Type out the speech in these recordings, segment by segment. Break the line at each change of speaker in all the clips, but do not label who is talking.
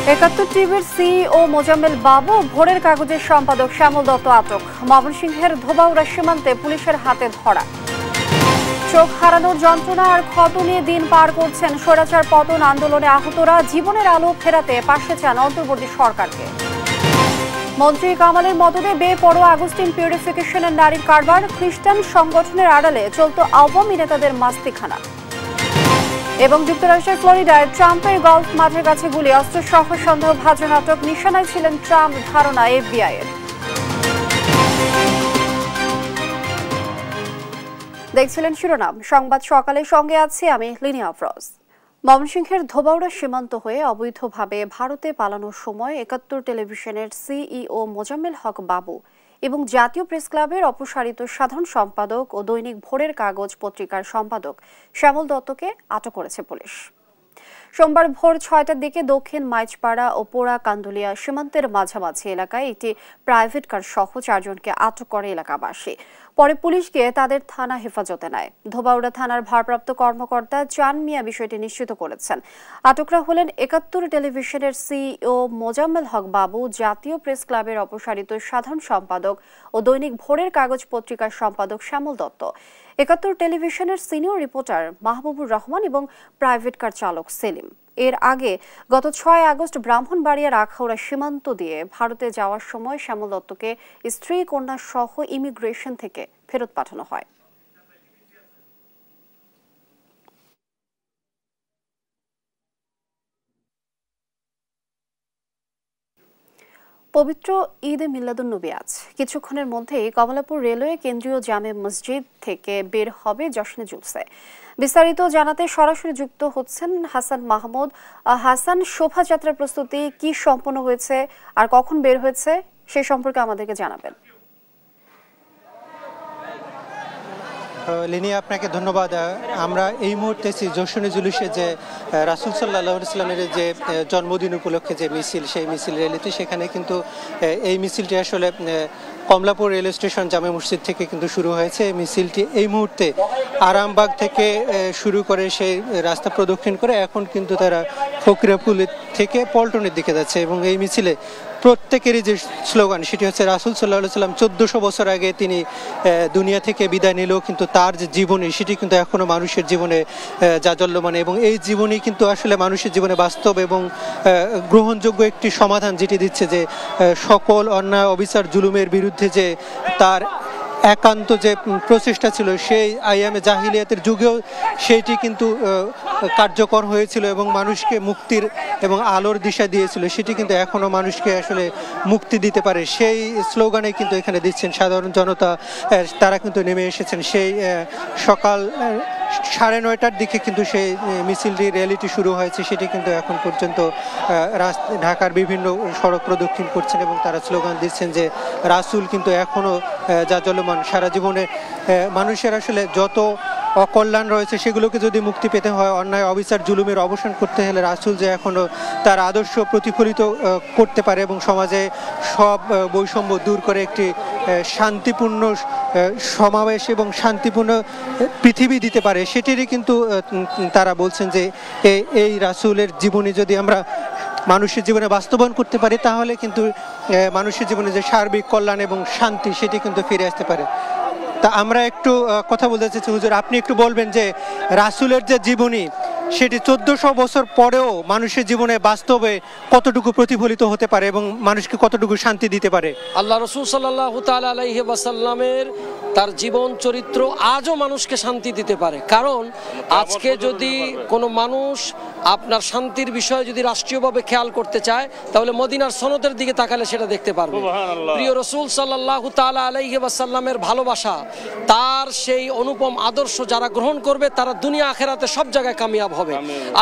৭১ টিভির সিইও মোজাম্মেল বাবু ভোরের কাগজের সম্পাদক শ্যামল দত্ত আটক। ময়মনসিংহের ধোবাউড়া সীমান্তে পুলিশের হাতে ধরা। চোখ হারানোর যন্ত্রণা আর ক্ষত নিয়ে দিন পার করছেন স্বৈরাচার পতন আন্দোলনে আহতরা। জীবনের আলো ফেরাতে পাশে চান অন্তর্বর্তী সরকারকে। মন্ত্রী কামালের মদদে বেপরোয়া আগুস্টিন পিউরিফিকেশনের নারীর কারবার। খ্রিস্টান সংগঠনের আড়ালে চলত আওয়ামী নেতাদের মাস্তিখানা। এবং যুক্তরাষ্ট্রের ফ্লোরিডায় ট্রাম্পের গল্ফ মাঠের কাছে গুলি, অস্ত্রসহ সন্দেহভাজন আটক। নিশানায় ছিলেন ট্রাম্প, ধারণা FBI এর। দেখছিলেন শিরোনাম সংবাদ সকালের সঙ্গে আছি আমি লিনিয়া আফরোজ। ময়মনসিংহের ধোবাউড়া সীমান্ত হয়ে অবৈধভাবে ভারতে পালানোর সময় ৭১ টেলিভিশনের সিইও মোজাম্মেল হক বাবু এবং জাতীয় প্রেস ক্লাবের অপসারিত সাধারণ সম্পাদক ও দৈনিক ভোরের কাগজ পত্রিকার সম্পাদক শ্যামল দত্তকে আটক করেছে পুলিশ। সোমবার ভোর ৬টার দিকে দক্ষিণ মাইজপাড়া ও পোড়া কান্দুলিয়া সীমান্তের মাঝামাঝি এলাকায় একটি প্রাইভেট কার সহ ৪ জনকে আটক করে এলাকাবাসী। পরে পুলিশ গিয়ে তাদের থানা হেফাজতে নেয়। ধোবাউড়া থানার ভারপ্রাপ্ত কর্মকর্তা চান মিয়া বিষয়টি নিশ্চিত করেছেন। আটকরা হলেন ৭১ টেলিভিশনের সিইও মোজাম্মেল হক বাবু, জাতীয় প্রেস ক্লাবের অপসারিত সাধারণ সম্পাদক ও দৈনিক ভোরের কাগজ পত্রিকার সম্পাদক শ্যামল দত্ত, ৭১ টেলিভিশনের সিনিয়র রিপোর্টার মাহবুবুর রহমান এবং প্রাইভেট কার চালক সেলিম। এর আগে গত ৬ আগস্ট ব্রাহ্মণবাড়িয়ার আখাউড়া সীমান্ত দিয়ে ভারতে যাওয়ার সময় শ্যামল দত্তকে স্ত্রী কন্যা সহ ইমিগ্রেশন থেকে ফেরত পাঠানো হয়। পবিত্র ঈদে মিলাদুন্নবী আজ কিছুক্ষণের মধ্যেই কমলাপুর রেলওয়ে কেন্দ্রীয় জামে মসজিদ থেকে বের হবে জশ্নে জুলসে। বিস্তারিত জানাতে সরাসরি যুক্ত হচ্ছেন হাসান মাহমুদ। হাসান, শোভাযাত্রার প্রস্তুতি কি সম্পন্ন হয়েছে আর কখন বের হয়েছে সে সম্পর্কে আমাদেরকে জানাবেন।
লিনি, আপনাকে ধন্যবাদ। আমরা এই মুহূর্তে জশ্নে জুলুসে যে রাসূল সাল্লাল্লাহু আলাইহি ওয়াসাল্লামের যে জন্মদিন উপলক্ষে যে মিছিল, সেই মিছিল র্যালিতে, সেখানে কিন্তু এই মিছিলটি আসলে কমলাপুর রেল স্টেশন জামে মসজিদ থেকে কিন্তু শুরু হয়েছে। এই মিছিলটি এই মুহূর্তে আরামবাগ থেকে শুরু করে সেই রাস্তা প্রদক্ষিণ করে এখন কিন্তু তারা ফকিরাপুল থেকে পল্টনের দিকে যাচ্ছে। এবং এই মিছিলে প্রত্যেকেরই যে স্লোগান সেটি হচ্ছে রাসূল সাল্লাল্লাহু আলাইহি ওয়াসাল্লাম ১৪০০ বছর আগে তিনি দুনিয়া থেকে বিদায় নিলেও কিন্তু তার যে জীবনী সেটি কিন্তু এখনো মানুষের জীবনে জাজ্বল্যমান, এবং এই জীবনী কিন্তু আসলে মানুষের জীবনে বাস্তব এবং গ্রহণযোগ্য একটি সমাধান, যেটি দিচ্ছে যে সকল অন্যায় অবিচার জুলুমের বিরুদ্ধে যে তার একান্ত যে প্রচেষ্টা ছিল, সেই আইয়ামে জাহিলিয়াতের যুগেও সেইটি কিন্তু কার্যকর হয়েছিল এবং মানুষকে মুক্তির এবং আলোর দিশা দিয়েছিল। সেটি কিন্তু এখনও মানুষকে আসলে মুক্তি দিতে পারে, সেই স্লোগানে কিন্তু এখানে দিচ্ছেন সাধারণ জনতা। তারা কিন্তু নেমে এসেছেন সেই সকাল ৯:৩০টার দিকে কিন্তু সেই মিছিলটি র্যালিটি শুরু হয়েছে। সেটি কিন্তু এখন পর্যন্ত ঢাকার বিভিন্ন সড়ক প্রদক্ষিণ করছেন এবং তারা স্লোগান দিচ্ছেন যে রাসূল কিন্তু এখনও জাজ্বল্যমান। সারা জীবনে মানুষের আসলে যত অকল্যাণ রয়েছে সেগুলোকে যদি মুক্তি পেতে হয়, অন্যায় অবিচার জুলুমের অবসান করতে হলে রাসূল যে এখনও তার আদর্শ প্রতিফলিত করতে পারে এবং সমাজে সব বৈষম্য দূর করে একটি শান্তিপূর্ণ সমাবেশ এবং শান্তিপূর্ণ পৃথিবী দিতে পারে, সেটিরই কিন্তু তারা বলছেন যে এই রাসূলের জীবনী যদি আমরা মানুষের জীবনে বাস্তবায়ন করতে পারি তাহলে কিন্তু মানুষের জীবনে যে সার্বিক কল্যাণ এবং শান্তি সেটি কিন্তু ফিরে আসতে পারে। তা আমরা একটু কথা বলতে চাইছি, হুজুর আপনি একটু বলবেন যে রাসূলের যে জীবনী সেটি ১৪০০ বছর পরেও মানুষের জীবনে বাস্তবে কতটুকু প্রতিফলিত হতে পারে এবং মানুষকে কতটুকু শান্তি দিতে পারে।
আল্লাহ রাসূল সাল্লাল্লাহু তাআলা আলাইহি ওয়াসাল্লামের তার জীবন চরিত্র আজও মানুষকে শান্তি দিতে পারে। কারণ আজকে যদি কোনো মানুষ আপনার শান্তির বিষয়ে যদি রাষ্ট্রীয়ভাবে খেয়াল করতে চায় তাহলে মদিনার সনদের দিকে তাকালে সেটা দেখতে পারবে। প্রিয় রাসূল সাল্লাল্লাহু তাআলা আলাইহি ওয়াসাল্লামের ভালোবাসা, তার সেই অনুপম আদর্শ যারা গ্রহণ করবে তারা দুনিয়া আখিরাতে সব জায়গায় কামিয়াব হবে।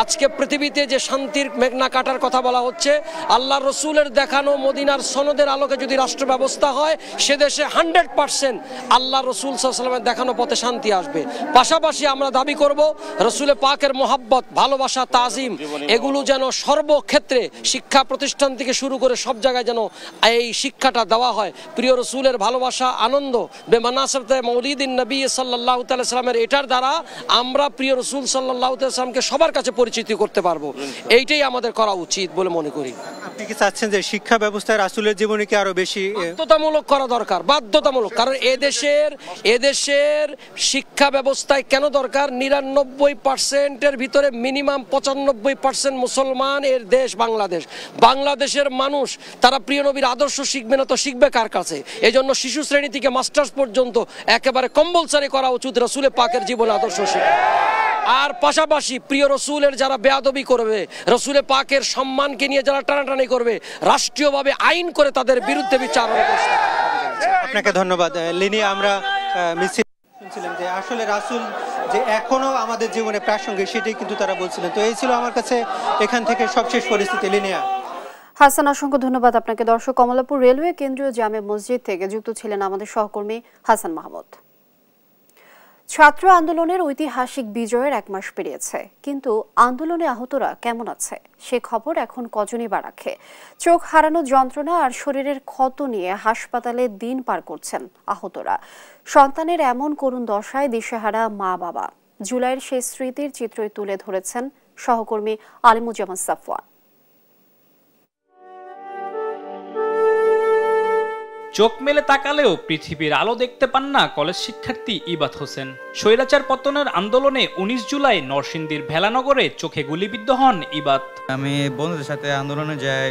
আজকে পৃথিবীতে যে শান্তির মেঘনা কাটার কথা বলা হচ্ছে, আল্লাহর রাসূলের দেখানো মদিনার সনদের আলোকে যদি রাষ্ট্র ব্যবস্থা হয়, সে দেশে 100% আল্লাহ রাসূল সাল্লাল্লাহু আলাইহি ওয়াসাল্লামের দেখানো পথে শান্তি আসবে। পাশাপাশি আমরা দাবি করব রাসূলে পাকের মহব্বত, ভালোবাসা, তাজ তাজিম, এগুলো যেন সর্বক্ষেত্রে শিক্ষা প্রতিষ্ঠান থেকে শুরু করে সব জায়গায় যেন এই শিক্ষাটা দেওয়া হয়। প্রিয় রসুলের ভালোবাসা, আনন্দ বেমানাসাতে মৌলিদিন নবী সাল্লাল্লাহু তাআলা সাল্লামের, এটার দ্বারা আমরা প্রিয় রসুল সাল্লাল্লাহু তাআলা সাল্লামকে সবার কাছে পরিচিত করতে পারবো। এইটাই আমাদের করা উচিত বলে মনে করি।
আপনি কি চাচ্ছেন যে শিক্ষা ব্যবস্থায় রাসূলের জীবনীকে আরো বেশি
বাধ্যতামূলক করা দরকার, বাধ্যতামূলক? কারণ এদেশের শিক্ষা ব্যবস্থায় কেন দরকার? 99%-এর ভিতরে মিনিমাম 95% মুসলমান এর দেশ বাংলাদেশ। বাংলাদেশের মানুষ তারা প্রিয় নবীর আদর্শ শিখবে না তো শিখবে কার কাছে? এই জন্য শিশু শ্রেণী থেকে মাস্টার্স পর্যন্ত একেবারে কম্পালসারি করা উচিত রসুলের পাকের জীবন আদর্শ শিক্ষা। আর পাশাপাশি প্রিয় রসুলের যারা বেয়াদবি করবে, রসুলের পাকের সম্মানকে নিয়ে যারা টানাটানি করবে, রাষ্ট্রীয়ভাবে আইন করে তাদের বিরুদ্ধে বিচার হবে।
আপনাকে ধন্যবাদ লিনি। আমরা মিছিল শুনছিলাম যে আসলে রাসূল যে এখনো আমাদের জীবনে প্রাসঙ্গিক, সেটাই কিন্তু তারা বলছিলেন। তো এই ছিল আমার কাছে এখান থেকে সবশেষ পরিস্থিতি। লিনিয়া।
হাসান, অসংখ্য ধন্যবাদ আপনাকে। দর্শক, কমলাপুর রেলওয়ে কেন্দ্রীয় জামে মসজিদ থেকে যুক্ত ছিলেন আমাদের সহকর্মী হাসান মাহমুদ। ছাত্র আন্দোলনের ঐতিহাসিক বিজয়ের 1 মাস পেরিয়েছে, কিন্তু আন্দোলনে আহতরা কেমন আছে সে খবর এখন কজনই বা রাখে। চোখ হারানো যন্ত্রণা আর শরীরের ক্ষত নিয়ে হাসপাতালে দিন পার করছেন আহতরা। সন্তানের এমন করুণ দশায় দিশেহারা মা বাবা। জুলাইয়ের সেই স্মৃতির চিত্রই তুলে ধরেছেন সহকর্মী আলিমুজ্জামান সাফওয়ান।
চোখ মেলে তাকালেও পৃথিবীর আলো দেখতে পান না কলেজ শিক্ষার্থী ইবাত হোসেন। স্বৈরাচার পতনের আন্দোলনে 19 জুলাই নরসিংদীর ভেলানগরে চোখে গুলিবিদ্ধ হন ইবাত।
আমি বন্ধুদের সাথে আন্দোলনে যাই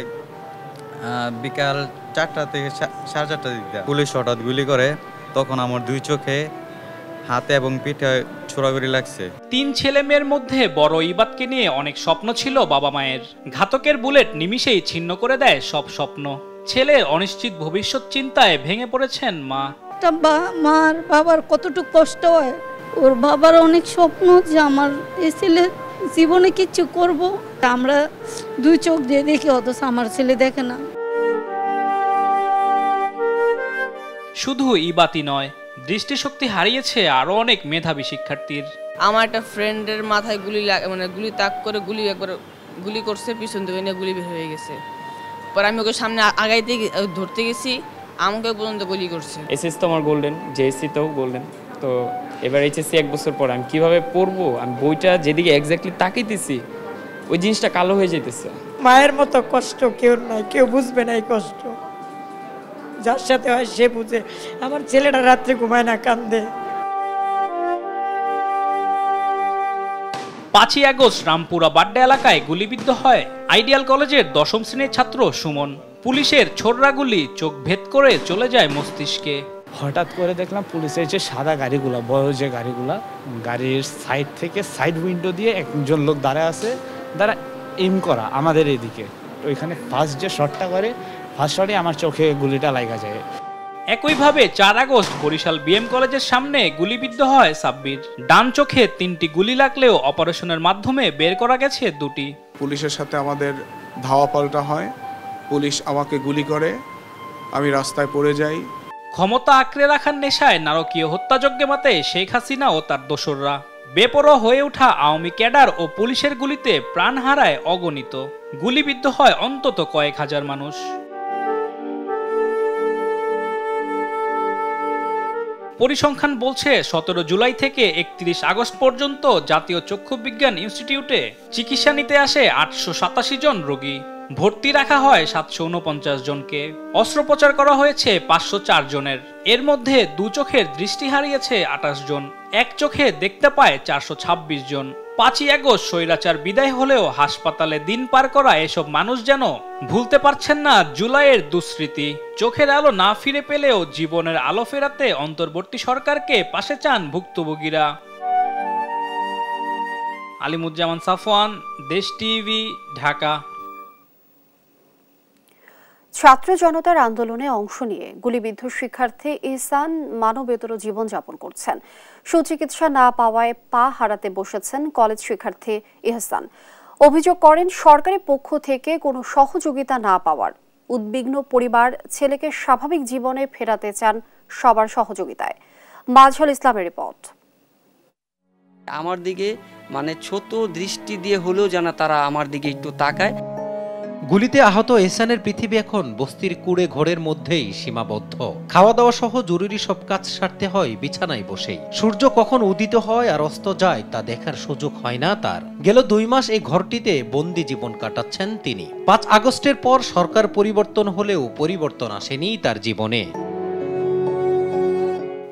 বিকাল 4টা থেকে 4:30 দিকে। পুলিশ হঠাৎ গুলি করে, তখন আমার 2 চোখে, হাতে এবং পিঠে ছোড়াগুড়ি লাগছে।
3 ছেলে মেয়ের মধ্যে বড় ইবাতকে নিয়ে অনেক স্বপ্ন ছিল বাবা মায়ের। ঘাতকের বুলেট নিমিষেই ছিন্ন করে দেয় সব স্বপ্ন। ছেলের অনিশ্চিত ভবিষ্যৎ চিন্তায় ভেঙে পড়েছেন মা।
মার বাবার কতটুকু কষ্ট হয়, ওর বাবার অনেক স্বপ্ন যে আমার এই ছেলে জীবনে কিছু করব। আমরা 2 চোখ দিয়ে দেখি, অথচ আমার ছেলে দেখে না।
শুধু ইবাতই নয়, দৃষ্টিশক্তি হারিয়েছে আরো অনেক মেধাবী শিক্ষার্থীর।
আমার একটা ফ্রেন্ডের মাথায় গুলি তাক করে একবার গুলি করছে, পিছন থেকে নিয়ে গুলি বের হয়ে গেছে। পরে আমি ওকে সামনে আগাইতে ধরতে গেছি, আমাকে পর্যন্ত গুলি করছে।
এসএস তো আমার গোল্ডেন, জেএসসি তো গোল্ডেন। তো এবার এইচএসসি 1 বছর পর আমি কিভাবে পড়বো? আমি বইটা যেদিকে এক্স্যাক্টলি তাকাইতেছি ওই জিনিসটা কালো হয়ে যেতেছে।
মায়ের মতো কষ্ট কেউ নাই, কেউ বুঝবে না এই কষ্ট। যার সাথে হয় সে বুঝে। আমার ছেলেটা রাত্রে ঘুমায় না, কান্দে।
5ই আগস্ট রামপুরা বাড্ডা এলাকায় গুলিবিদ্ধ হয় আইডিয়াল কলেজের 10ম শ্রেণীর ছাত্র সুমন। পুলিশের ছোড়রা গুলি চোখ ভেদ করে চলে যায় মস্তিষ্কে।
হঠাৎ করে দেখলাম পুলিশের যে সাদা গাড়িগুলা, বড় যে গাড়িগুলা, গাড়ির সাইড থেকে সাইড উইন্ডো দিয়ে একজন লোক দাঁড়ায় আছে, দাঁড়া এম করা আমাদের এদিকে। ওইখানে ফার্স্ট যে শটটা করে, ফার্স্ট শটে আমার চোখে গুলিটা লাগা যায়।
একইভাবে 4 আগস্ট বরিশাল বিএম কলেজের সামনে গুলিবিদ্ধ হয় সাব্বির। ডান চোখে 3টি গুলি লাগলেও অপারেশনের মাধ্যমে বের করা গেছে 2টি।
পুলিশের সাথে আমাদের ধাওয়া পাল্টা হয়, পুলিশ আমাকে গুলি করে, আমি রাস্তায় পড়ে যাই।
ক্ষমতা আঁকড়ে রাখার নেশায় নারকীয় হত্যাযজ্ঞে মাতে শেখ হাসিনা ও তার দোসররা। বেপরোয়া হয়ে ওঠা আওয়ামী ক্যাডার ও পুলিশের গুলিতে প্রাণ হারায় অগণিত। গুলিবিদ্ধ হয় অন্তত কয়েক হাজার মানুষ। পরিসংখ্যান বলছে 17 জুলাই থেকে 31 আগস্ট পর্যন্ত জাতীয় চক্ষু বিজ্ঞান ইনস্টিটিউটে চিকিৎসা নিতে আসে 887 জন রোগী। ভর্তি রাখা হয় 749 জনকে। অস্ত্রোপচার করা হয়েছে 504 জনের। এর মধ্যে 2 চোখের দৃষ্টি হারিয়েছে 28 জন, 1 চোখে দেখতে পায় 426 জন। 5ই আগস্ট স্বৈরাচার বিদায় হলেও হাসপাতালে দিন পার করা এসব মানুষ যেন ভুলতে পারছেন না জুলাইয়ের দুঃস্মৃতি। চোখের আলো না ফিরে পেলেও জীবনের আলো ফেরাতে অন্তর্বর্তী সরকারকে পাশে চান ভুক্তভোগীরা। আলিমুজ্জামান সাফওয়ান, দেশ টিভি, ঢাকা।
ছাত্র জনতার আন্দোলনে অংশ নিয়ে গুলিবিদ্ধ শিক্ষার্থী ইহসান মানবেতর জীবনযাপন করছেন। সুচিকিৎসা না পাওয়ায় পা হারাতে বসেছেন কলেজ শিক্ষার্থী ইহসান। অভিযোগ করেন সরকারি পক্ষ থেকে কোনো সহযোগিতা না পাওয়ার। উদ্বিগ্ন পরিবার ছেলেকে স্বাভাবিক জীবনে ফেরাতে চান সবার সহযোগিতায়। মাজহারুল ইসলামের রিপোর্ট।
আমার দিকে মানে ছোট দৃষ্টি দিয়ে হলেও যেন তারা আমার দিকে একটু তাকায়।
গুলিতে আহত এহসানের পৃথিবী এখন বস্তির কুড়ে ঘরের মধ্যেই সীমাবদ্ধ। খাওয়া দাওয়া সহ জরুরি সব কাজ সারতে হয় বিছানায় বসেই। সূর্য কখন উদিত হয় আর অস্ত যায় তা দেখার সুযোগ হয় না তার। গেল 2 মাস এই ঘরটিতে বন্দি জীবন কাটাচ্ছেন তিনি। 5 আগস্টের পর সরকার পরিবর্তন হলেও পরিবর্তন আসেনি তার জীবনে।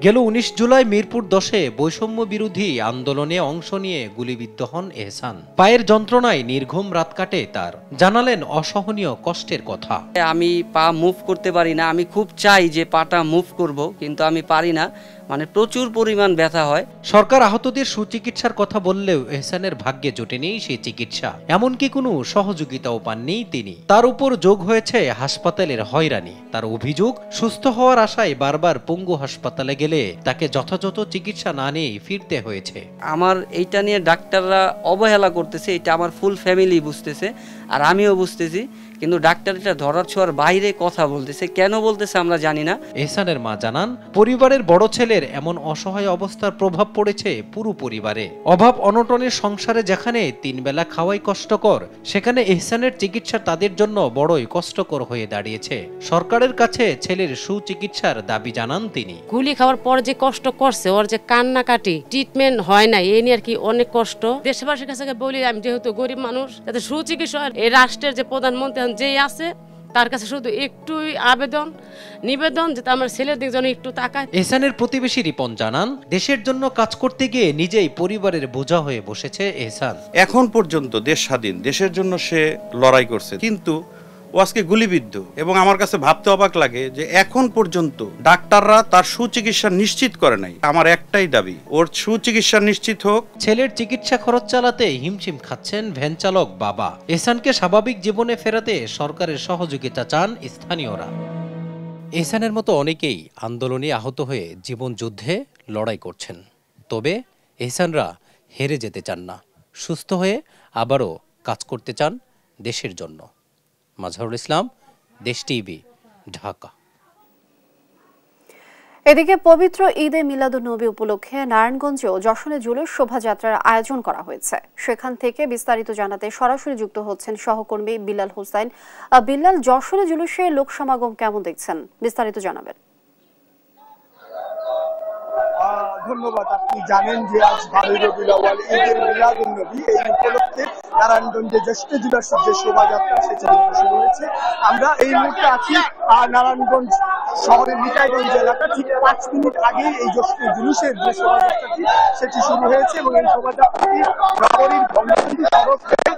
গেল 19 জুলাই মিরপুর 10-এ বৈষম্য বিরোধী আন্দোলনে অংশ নিয়ে গুলিবিদ্ধ হন এহসান। পায়ের যন্ত্রণায় নির্ঘুম রাত কাটে তার। জানালেন অসহনীয় কষ্টের কথা।
আমি পা মুভ করতে পারি না, আমি খুব চাই যে পাটা মুভ করব, কিন্তু আমি পারি না, মানে প্রচুর পরিমাণ ব্যথা হয়।
সরকার আহতদের সুচিকিৎসার কথা বললেও এহসানের ভাগ্যে জোটেনি সেই চিকিৎসা। এমনকি কোনো সহযোগিতাও পাননি তিনি। তার উপর যোগ হয়েছে হাসপাতালের হয়রানি। তার অভিযোগ, সুস্থ হওয়ার আশায় বারবার পঙ্গু হাসপাতালে গেলে তাকে যথাযথ চিকিৎসা না নিয়ে ফিরতে হয়েছে।
আমার এইটা নিয়ে ডাক্তাররা অবহেলা করতেছে, এটা আমার ফুল ফ্যামিলি বুঝতেছে আর আমিও বুঝতেছি, কিন্তু ডাক্তার এটা ধরার ছোঁয়ার বাইরে কথা বলতেছে। কেন বলতেছে আমরা জানি না।
এহসানের মা জানান, পরিবারের বড় ছেলের এমন অসহায় অবস্থার প্রভাব পড়েছে পুরো পরিবারে। অভাব অনটনের সংসারে যেখানে 3 বেলা খাওয়াই কষ্টকর, সেখানে এহসানের চিকিৎসা তাদের জন্য বড়ই কষ্টকর হয়ে দাঁড়িয়েছে। সরকারের কাছে ছেলের সুচিকিৎসার দাবি জানান তিনি।
গুলি খাওয়ার পর যে কষ্ট করছে, ওর যে কান্নাকাটি, ট্রিটমেন্ট হয় না, এই নিয়ে আর কি অনেক কষ্ট। দেশবাসীর কাছে বলি, আমি যেহেতু গরিব মানুষ, যাতে সুচিকিৎসা, এই রাষ্ট্রের যে প্রধানমন্ত্রী যেই আছে তার কাছে শুধু একটুই নিবেদন যে আমার ছেলের দিক যেন একটু তাকায়।
এহসানের প্রতিবেশী রিপন জানান, দেশের জন্য কাজ করতে গিয়ে নিজেই পরিবারের বোঝা হয়ে বসেছে এহসান।
এখন পর্যন্ত দেশ স্বাধীন, দেশের জন্য সে লড়াই করছে, কিন্তু ও আজকে গুলিবিদ্ধ। এবং আমার কাছে ভাবতে অবাক লাগে যে এখন পর্যন্ত ডাক্তাররা তার সুচিকিৎসা নিশ্চিত করে নাই। আমার একটাই দাবি, ওর সুচিকিৎসা নিশ্চিত হোক।
ছেলের চিকিৎসা খরচ চালাতে হিমশিম খাচ্ছেন ভ্যান চালক বাবা। এহসানকে স্বাভাবিক জীবনে ফেরাতে সরকারের সহযোগিতা চান স্থানীয়রা। এহসানের মতো অনেকেই আন্দোলনে আহত হয়ে জীবন যুদ্ধে লড়াই করছেন। তবে এহসানরা হেরে যেতে চান না, সুস্থ হয়ে আবারও কাজ করতে চান দেশের জন্য। মাজহারুল ইসলাম, দেশ টিভি, ঢাকা।
এদিকে পবিত্র ঈদে মিলাদুন্নবী উপলক্ষে নারায়ণগঞ্জেও যশনে জুলুস শোভাযাত্রার আয়োজন করা হয়েছে। সেখান থেকে বিস্তারিত জানাতে সরাসরি যুক্ত হচ্ছেন সহকর্মী বিল্লাল হোসেন। বিল্লাল, যশনে জুলুসে লোক সমাগম কেমন দেখছেন, বিস্তারিত জানাবেন।
ধন্যবাদ। আপনি জানেন যে আজ 12 রবিউল আউয়াল ঈদের মিলাদুন্নবী, এই উপলক্ষে নারায়ণগঞ্জে জ্যেষ্ঠ জুলুস যে শোভাযাত্রা সেটা শুরু হয়েছে। আমরা এই মুহূর্তে আছি নারায়ণগঞ্জ শহরের নিতাইগঞ্জ এলাকা। ঠিক 5 মিনিট আগেই এই জ্যেষ্ঠ জুলুসের যে শোভাযাত্রাটি সেটি শুরু হয়েছে এবং এই শোভাযাত্রাটি নগরীর বঙ্গবন্ধু সড়ক হয়ে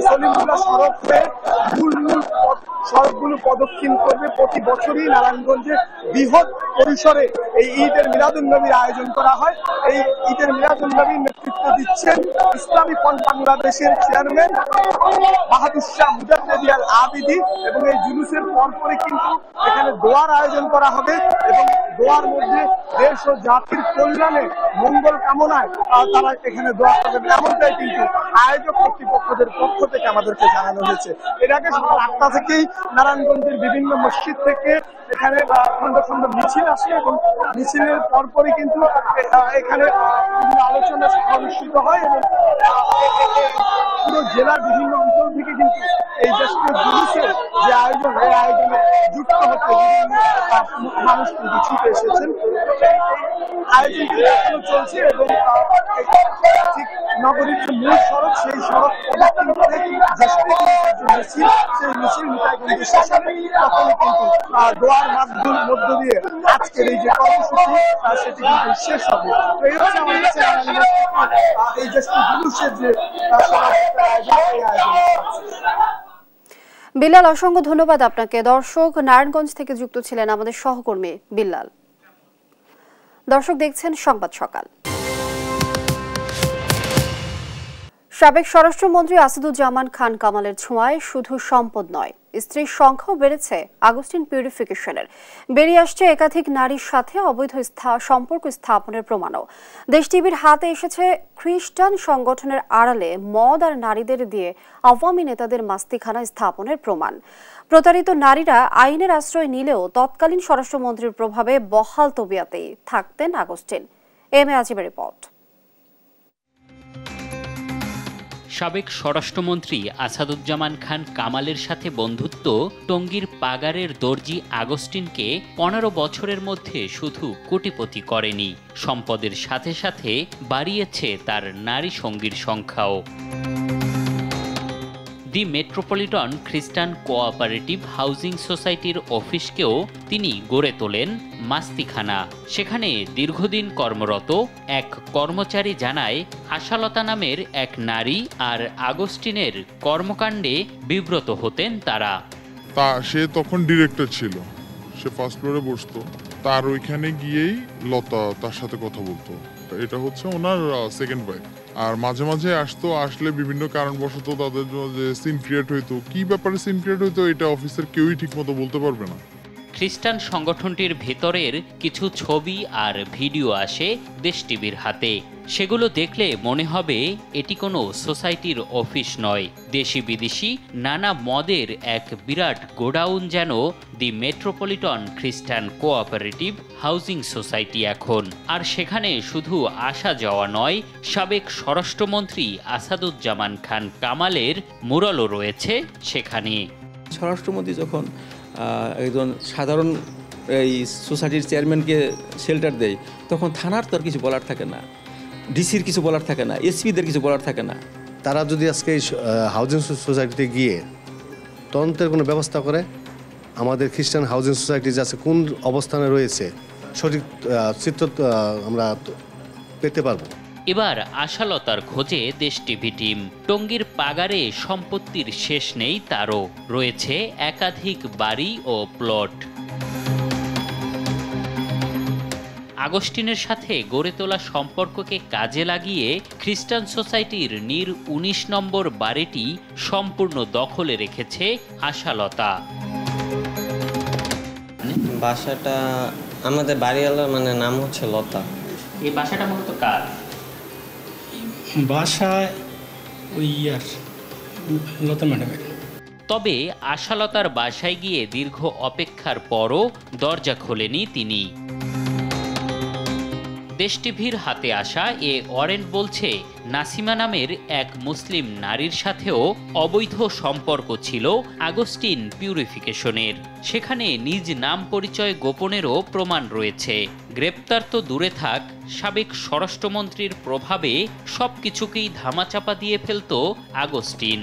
সলিমুল্লাহ সড়ক হয়ে মূল সড়কগুলো প্রদক্ষিণ করবে। প্রতি বছরই নারায়ণগঞ্জে বৃহৎ পরিসরে এই ঈদের মিলাদুন্নবীর আয়োজন করা হয়। এই ঈদের মিলাদুন্নবীর নেতৃত্ব দিচ্ছেন ইসলামী ফ্রন্ট বাংলাদেশের চেয়ারম্যান বাহাদুর শাহ মুজাদ্দেদি আল আবিদি। এবং এই জুলুসের পরপরই কিন্তু এখানে দোয়ার আয়োজন করা হবে এবং দোয়ার মধ্যে দেশ ও জাতির কল্যাণে মঙ্গল কামনায় তারা এখানে দোয়া করবেন, এমনটাই কিন্তু আয়োজক কর্তৃপক্ষদের পক্ষ থেকে আমাদেরকে জানানো হয়েছে। এর আগে সকাল 8টা থেকেই নারায়ণগঞ্জের বিভিন্ন মসজিদ থেকে এখানে খন্ড খন্ড মিছিল আসে এবং মিছিলের পরপরই কিন্তু এখানে বিভিন্ন আলোচনা অনুষ্ঠিত হয় এবং পুরো জেলার বিভিন্ন অঞ্চল থেকে কিন্তু এই জ্যেষ্ঠ জুলুসের যে আয়োজন, এই আয়োজনে যুক্ত হতে মানুষ কিন্তু ছুটে এসেছেন। আয়োজন কিন্তু এখনো চলছে এবং ঠিক নগরীর যে মূল সড়ক, সেই সড়ক প্রদক্ষিণ করে জ্যেষ্ঠ মিছিল, সেই মিছিল নিতাইগঞ্জে শেষ হবে। তখনই কিন্তু দোয়ার মধ্য দিয়ে আজকের এই যে কর্মসূচি সেটি কিন্তু শেষ হবে। এই হচ্ছে আমাদের এই জ্যেষ্ঠ জুলুসের যে
বিল্লাল, অসংখ্য ধন্যবাদ আপনাকে। দর্শক, নারায়ণগঞ্জ থেকে যুক্ত ছিলেন আমাদের সহকর্মী বিল্লাল। দর্শক দেখছেন সংবাদ সকাল। সাবেক স্বরাষ্ট্রমন্ত্রী আসাদুজ্জামান খান কামালের ছোঁয়ায় শুধু সম্পদ নয়, স্ত্রীর সংখ্যাও বেড়েছে আগুস্টিন পিউরিফিকেশনের। বেরিয়ে আসছে একাধিক নারীর সাথে অবৈধ সম্পর্ক স্থাপনের প্রমাণও। দেশ টিভির হাতে এসেছে খ্রিস্টান সংগঠনের আড়ালে মদ আর নারীদের দিয়ে আওয়ামী নেতাদের মাস্তিখানা স্থাপনের প্রমাণ। প্রতারিত নারীরা আইনের আশ্রয় নিলেও তৎকালীন স্বরাষ্ট্রমন্ত্রীর প্রভাবে বহাল তবিয়াতেই থাকতেন আগুস্টিন। M A আজিবের report.
সাবেক স্বরাষ্ট্রমন্ত্রী আসাদুজ্জামান খান কামালের সাথে বন্ধুত্ব টঙ্গীর পাগারের দর্জি আগস্টিনকে 15 বছরের মধ্যে শুধু কোটিপতি করেনি, সম্পদের সাথে সাথে বাড়িয়েছে তার নারী সঙ্গীর সংখ্যাও। দি মেট্রোপলিটন খ্রিস্টান কোঅপারেটিভ হাউজিং সোসাইটির অফিসকেও তিনি গড়ে তোলেন মাস্তিখানা। সেখানে দীর্ঘদিন কর্মরত এক কর্মচারী জানায়, আশালতা নামের এক নারী আর আগস্টিনের কর্মকাণ্ডে বিব্রত হতেন তারা।
সে তখন ডিরেক্টর ছিল, সে ফার্স্ট ফ্লোরে বসতো, তার ওইখানে গিয়েই লতা তার সাথে কথা বলতো। এটা হচ্ছে ওনার সেকেন্ড ওয়াইফ। আর মাঝে মাঝে আসলে বিভিন্ন কারণবশত তাদের যে সিন ক্রিয়েট হইতো, কি ব্যাপারে সিন ক্রিয়েট হইতো এটা অফিসের কেউই ঠিক মতো বলতে পারবে না।
খ্রিস্টান সংগঠনটির ভেতরের কিছু ছবি আর ভিডিও আসে দেশ টিভির হাতে। সেগুলো দেখলে মনে হবে এটি কোনো সোসাইটির অফিস নয়, দেশি বিদেশি নানা মদের এক বিরাট গোডাউন যেন দি মেট্রোপলিটন খ্রিস্টান কোঅপারেটিভ হাউজিং সোসাইটি এখন। আর সেখানে শুধু আসা যাওয়া নয়, সাবেক স্বরাষ্ট্রমন্ত্রী আসাদুজ্জামান খান কামালের মুরালও রয়েছে সেখানে।
স্বরাষ্ট্রমন্ত্রী যখন একজন সাধারণ এই সোসাইটির চেয়ারম্যানকে শেল্টার দেয়, তখন থানার তো আর কিছু বলার থাকে না, ডিসির কিছু বলার থাকে না, এসপিদের কিছু বলার থাকে না।
তারা যদি আজকে হাউজিং সোসাইটিতে গিয়ে তদন্তের কোনো ব্যবস্থা করে, আমাদের খ্রিস্টান হাউজিং সোসাইটি যে আছে কোন অবস্থানে রয়েছে সঠিক চিত্র আমরা পেতে পারবো।
এবার আশালতার খোঁজে দেশ টিভি টিম। টঙ্গীর পাগারে সম্পত্তির শেষ নেই তারও, রয়েছে একাধিক বাড়ি ও প্লট। আগস্টিনের সাথে গড়ে তোলা সম্পর্ককে কাজে লাগিয়ে খ্রিস্টান সোসাইটির 19 নম্বর বাড়িটি সম্পূর্ণ দখলে রেখেছে আশালতা।
বাসাটা আমাদের বাড়িওয়ালার নাম হচ্ছে লতা।
এই বাসাটা মূলত কার
বাসা? ওই লতা ম্যাডামের।
তবে আশালতার বাসায় গিয়ে দীর্ঘ অপেক্ষার পরও দরজা খোলেনি তিনি। দেশ টিভির হাতে আসা এ ওয়ারেন্ট বলছে, নাসিমা নামের এক মুসলিম নারীর সাথেও অবৈধ সম্পর্ক ছিল আগস্টিন পিউরিফিকেশনের। সেখানে নিজ নাম পরিচয় গোপনেরও প্রমাণ রয়েছে। গ্রেপ্তার তো দূরে থাক, সাবেক স্বরাষ্ট্রমন্ত্রীর প্রভাবে সবকিছুকেই ধামাচাপা দিয়ে ফেলত আগস্টিন।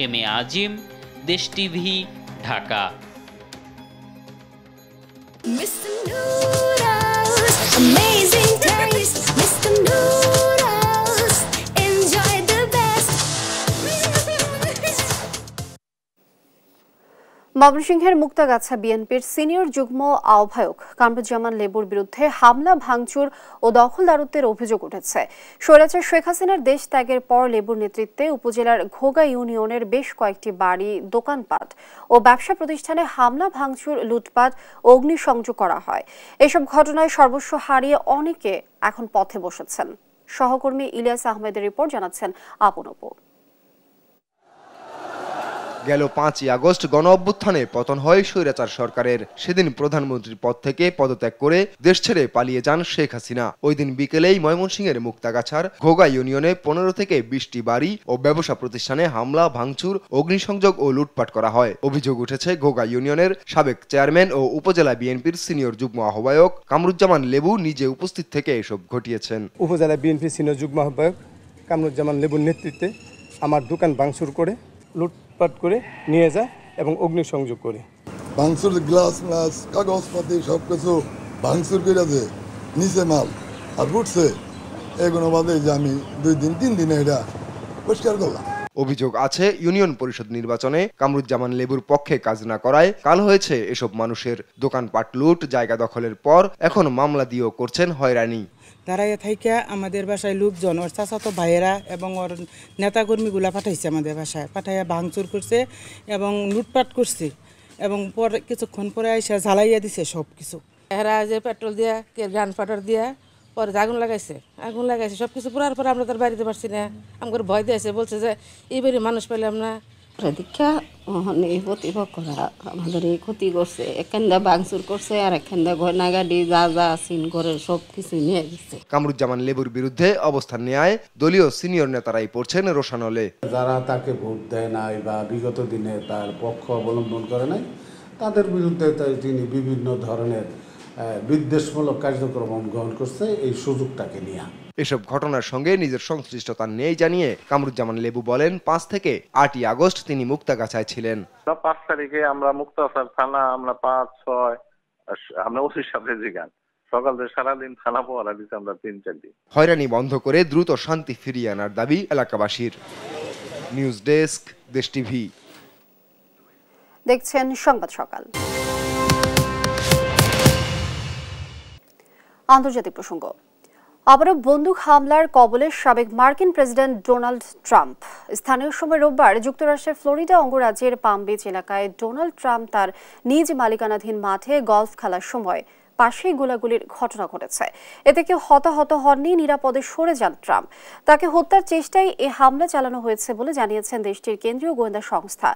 এম এ আজিম, দেশ TV, Dhaka.
Amazing taste, Mr. Noodles. Enjoy the best.
ময়মনসিংহের মুক্তাগাছা বিএনপির সিনিয়র যুগ্ম আহ্বায়ক কামরুজ্জামান লেবুর বিরুদ্ধে হামলা, ভাঙচুর ও দখলদারত্বের অভিযোগ উঠেছে। স্বৈরাচার শেখ হাসিনার দেশ ত্যাগের পর লেবুর নেতৃত্বে উপজেলার ঘোগা ইউনিয়নের বেশ কয়েকটি বাড়ি, দোকানপাট ও ব্যবসা প্রতিষ্ঠানে হামলা, ভাঙচুর, লুটপাট ও অগ্নিসংযোগ করা হয়। এসব ঘটনায় সর্বস্ব হারিয়ে অনেকে এখন পথে বসেছেন। সহকর্মী ইলিয়াস আহমেদের রিপোর্ট, জানাচ্ছেন আপন অপু।
গেল 5ই আগস্ট গণ অভ্যুত্থানে পতন হয় স্বৈরাচার সরকারের। সেদিন প্রধানমন্ত্রীর পদ থেকে পদত্যাগ করে দেশ ছেড়ে পালিয়ে যান শেখ হাসিনা। ওই দিন বিকেলেই ময়মনসিংহের মুক্তাগাছার ঘোগা ইউনিয়নে 15 থেকে 20টি বাড়ি ও ব্যবসা প্রতিষ্ঠানে হামলা, ভাঙচুর, অগ্নিসংযোগ ও লুটপাট করা হয়। অভিযোগ উঠেছে ঘোগা ইউনিয়নের সাবেক চেয়ারম্যান ও উপজেলা বিএনপির সিনিয়র যুগ্ম আহ্বায়ক কামরুজ্জামান লেবু নিজে উপস্থিত থেকে এসব ঘটিয়েছেন।
উপজেলা বিএনপির সিনিয়র যুগ্ম আহ্বায়ক কামরুজ্জামান লেবুর নেতৃত্বে আমার দোকান ভাঙচুর করে, লুটপাট করে নিয়ে যায় এবং অগ্নিসংযোগ করে।
ভাঙচুর, গ্লাস ম্লাস, কাগজপাতি সব কিছু ভাঙচুর করে যে নিচে মাল আর উঠছে, এগুলো বাদে যে আমি 2 দিন 3 দিনে এটা পরিষ্কার করলাম।
অভিযোগ আছে ইউনিয়ন পরিষদ নির্বাচনে কামরুজ্জামান লেবুর পক্ষে কাজ না করায় কাল হয়েছে এসব মানুষের। দোকানপাট লুট, জায়গা দখলের পর এখন মামলা দিয়েও করছেন হয়রানি।
তারাই থাইকা আমাদের বাসায় লোকজন, ওর চাচাতো ভাইয়েরা এবং ওর নেতাকর্মীগুলা পাঠাইছে আমাদের বাসায়, পাঠাইয়া ভাঙচুর করছে এবং লুটপাট করছে এবং পরে কিছুক্ষণ পরে এসে জ্বালাইয়া দিছে সব কিছু। এরা যে পেট্রোল দিয়া, গান পাউডার দিয়া পরে আগুন লাগাইছে সব কিছু পুরার পরে আমরা তার বাড়িতে পারছি না। আমাদের ভয় দিয়েছে, বলছে যে এই বাড়ি মানুষ পেলাম না,
দীক্ষা এই প্রতিপক্ষরা আমাদের এই ক্ষতি করছে, এখানটা ভাঙচুর করছে আর এখানটা গয়নাগাড়ি যা যা সিন করে সব কিছু নিয়ে গেছে।
কামরুজ্জামান লেবুর বিরুদ্ধে অবস্থান নেয় দলীয় সিনিয়র নেতারাই পড়ছেন রোশানলে।
যারা তাকে ভোট দেয় নাই বা বিগত দিনে তার পক্ষ অবলম্বন করে নাই, তাদের বিরুদ্ধে তিনি বিভিন্ন ধরনের বিদ্বেষমূলক কার্যক্রম গ্রহণ করছে এই সুযোগটাকে নিয়ে।
এসব ঘটনার সঙ্গে নিজের সংশ্লিষ্টতা নেই জানিয়ে কামরুজ্জামান লেবু বলেন 5 থেকে 8ই আগস্ট তিনি মুক্তাগাছায় ছিলেন।
5 তারিখে আমরা মুক্তাগাছা থানা, আমরা 5, 6 আমরা ওসির সাথে জিগান সকাল থেকে সারাদিন থানা পড়া দিতে আমরা 3-4 দিন।
হয়রানি বন্ধ করে দ্রুত শান্তি ফিরিয়ে আনার দাবি এলাকাবাসীর। নিউজ ডেস্ক, দেশ টিভি।
দেখছেন সংবাদ সকাল। আন্তর্জাতিক প্রসঙ্গ। আবারও বন্দুক হামলার কবলে সাবেক মার্কিন প্রেসিডেন্ট ডোনাল্ড ট্রাম্প। স্থানীয় সময় রোববার যুক্তরাষ্ট্রের ফ্লোরিডা অঙ্গরাজ্যের পাম বিচ এলাকায় ডোনাল্ড ট্রাম্প তার নিজ মালিকানাধীন মাঠে গলফ খেলার সময় পাশেই গোলাগুলির ঘটনা ঘটেছে। এতে কেউ হতাহত হননি, নিরাপদে সরে যান ট্রাম্প। তাকে হত্যার চেষ্টায় এ হামলা চালানো হয়েছে বলে জানিয়েছেন দেশটির কেন্দ্রীয় গোয়েন্দা সংস্থা।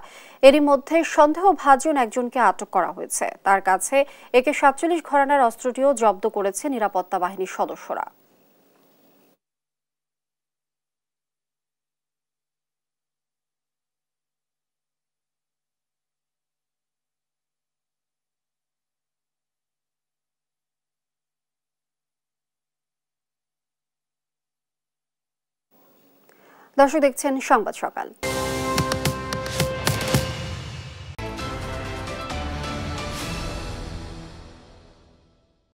এরই মধ্যে সন্দেহভাজন একজনকে আটক করা হয়েছে। তার কাছে AK-47 ঘরানার অস্ত্রটিও জব্দ করেছে নিরাপত্তা বাহিনীর সদস্যরা। দর্শক দেখছেন সংবাদ সকাল।